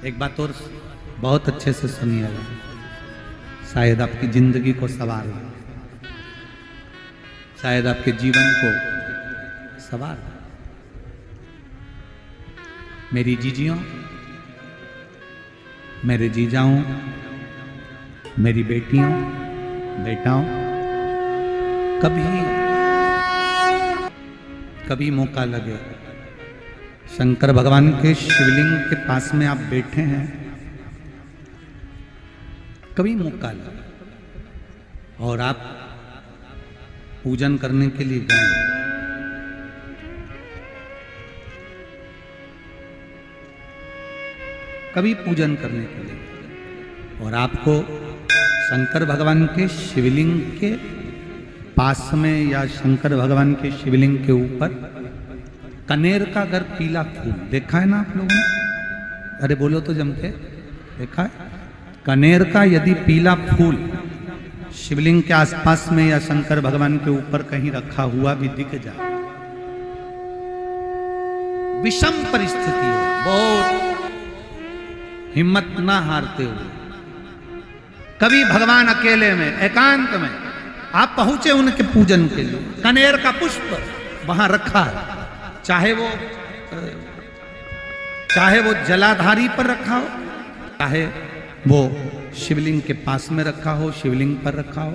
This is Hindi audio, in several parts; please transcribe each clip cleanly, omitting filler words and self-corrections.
एक बात और बहुत अच्छे से सुनिएगा, शायद आपकी जिंदगी को सवार हो, शायद आपके जीवन को सवार हो। मेरी जीजियों, मेरे जीजाओं, मेरी बेटियों, बेटाओं, कभी मौका लगे, शंकर भगवान के शिवलिंग के पास में आप बैठे हैं, कभी मौका लगे और आप पूजन करने के लिए गए, कभी पूजन करने के लिए और आपको शंकर भगवान के शिवलिंग के पास में या शंकर भगवान के शिवलिंग के ऊपर कनेर का अगर पीला फूल देखा है ना आप लोगों ने, अरे बोलो तो जम के, देखा है? कनेर का यदि पीला फूल शिवलिंग के आसपास में या शंकर भगवान के ऊपर कहीं रखा हुआ भी दिख जाए, विषम परिस्थिति हो, बहुत हिम्मत ना हारते हुए कभी भगवान अकेले में एकांत में आप पहुंचे उनके पूजन के लिए, कनेर का पुष्प वहां रखा है, चाहे वो जलाधारी पर रखा हो, चाहे वो शिवलिंग के पास में रखा हो, शिवलिंग पर रखा हो,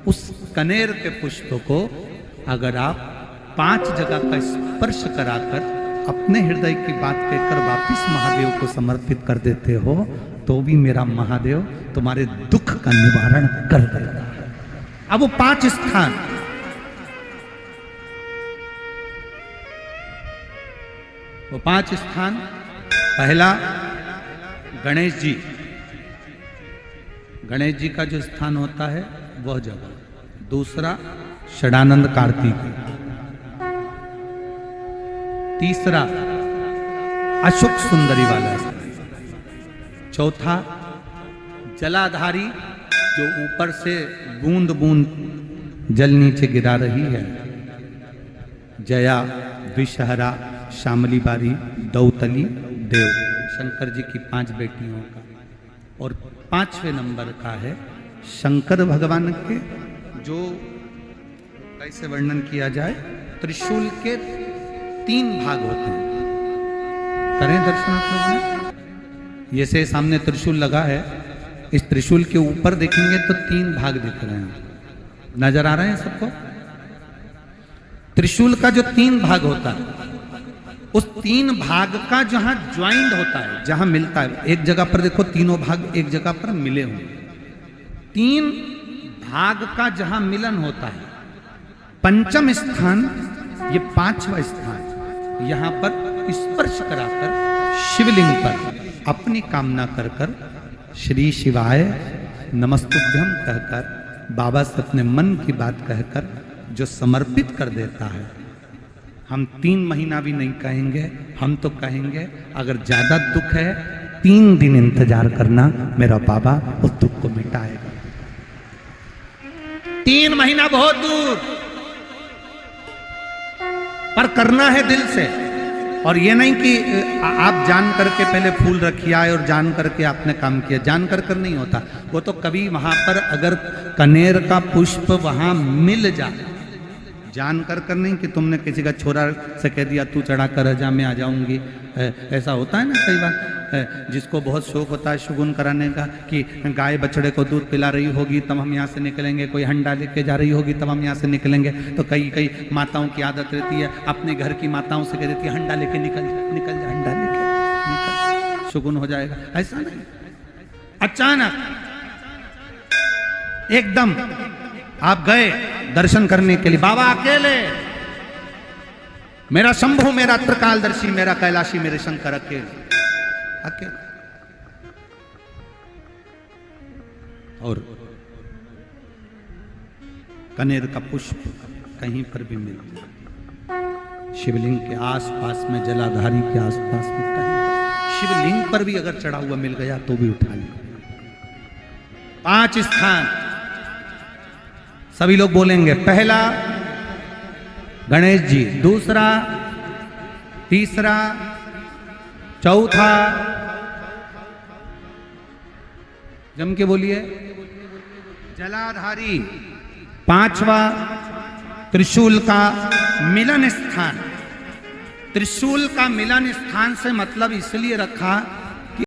उस कनेर के पुष्प को अगर आप 5 जगह का स्पर्श कराकर अपने हृदय की बात कहकर वापिस महादेव को समर्पित कर देते हो, तो भी मेरा महादेव तुम्हारे दुख का निवारण कर देगा। अब वो 5 स्थान, वो 5 स्थान, पहला गणेश जी, गणेश जी का जो स्थान होता है वह जगह, दूसरा षडानंद कार्तिक, तीसरा अशोक सुंदरी वाला, चौथा जलाधारी जो ऊपर से बूंद बूंद जल नीचे गिरा रही है, जया, विषहरा, श्यामली बारी, दौतली, देव, शंकर जी की 5 बेटियों का, और 5वें नंबर का है शंकर भगवान के, जो कैसे वर्णन किया जाए, त्रिशूल के 3 भाग होते हैं। करें दर्शन आप लोगों ने, ये से सामने त्रिशूल लगा है, इस त्रिशूल के ऊपर देखेंगे तो 3 भाग दिख रहे हैं, नजर आ रहे हैं सबको? त्रिशूल का जो 3 भाग होता है, उस 3 भाग का जहां ज्वाइंट होता है, जहां मिलता है, एक जगह पर देखो तीनों भाग एक जगह पर मिले हुए, 3 भाग का जहां मिलन होता है, 5वां स्थान, ये 5वां स्थान, यहां पर स्पर्श कराकर शिवलिंग पर अपनी कामना कर कर श्री शिवाय नमस्तुभ्यम कहकर, बाबा से अपने मन की बात कहकर जो समर्पित कर देता है, हम 3 महीना भी नहीं कहेंगे, हम तो कहेंगे अगर ज्यादा दुख है 3 दिन इंतजार करना, मेरा बाबा उस दुख को मिटाएगा। 3 महीना बहुत दूर, पर करना है दिल से, और ये नहीं कि आप जान करके पहले फूल रखिए आए और जान करके आपने काम किया, जान कर नहीं होता वो तो, कभी वहां पर अगर कनेर का पुष्प वहां मिल जाए, जान कर नहीं कि तुमने किसी का छोरा से कह दिया तू चढ़ा कर जा, मैं आ जाऊंगी, ऐसा होता है ना कई बार, जिसको बहुत शौक होता है शगुन कराने का, कि गाय बछड़े को दूध पिला रही होगी तब हम यहाँ से निकलेंगे, कोई हंडा लेके जा रही होगी तब हम यहाँ से निकलेंगे, तो कई माताओं की आदत रहती है, अपने घर की माताओं से कह देती है हंडा लेके निकल जा, हंडा लेके निकल, शगुन हो जाएगा। ऐसा नहीं, अचानक एकदम आप गए दर्शन करने के लिए, बाबा अकेले, मेरा शंभु, मेरा त्रिकालदर्शी, मेरा कैलाशी, मेरे शंकर अकेले, और कनेर का पुष्प कहीं पर भी मिल जाए, शिवलिंग के आसपास में, जलाधारी के आसपास में, कहीं शिवलिंग पर भी अगर चढ़ा हुआ मिल गया तो भी उठा लिया। 5 स्थान सभी लोग बोलेंगे, पहला गणेश जी, दूसरा, तीसरा, चौथा, जम के बोलिए। जलाधारी, पांचवा त्रिशूल का मिलन स्थान। त्रिशूल का मिलन स्थान से मतलब इसलिए रखा